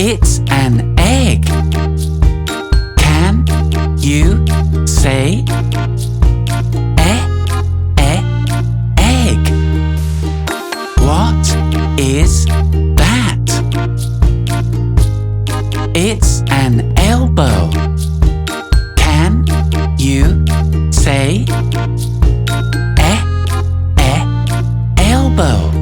It's an egg. Can you say egg? What is that? It's an elbow. Can you say elbow?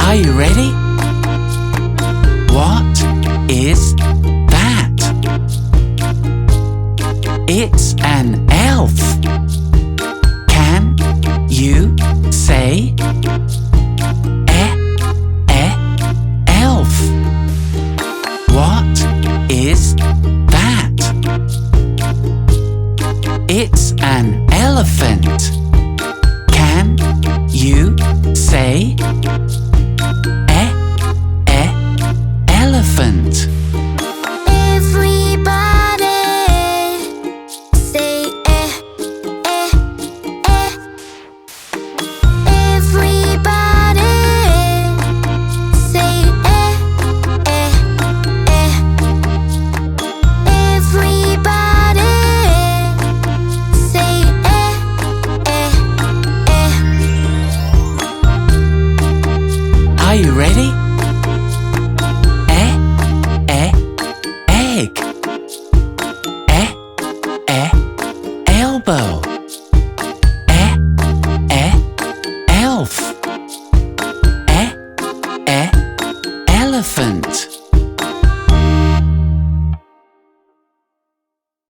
Are you ready? What is that? It's an elf. Can you say elf? What is that? It's an elephant. Can you say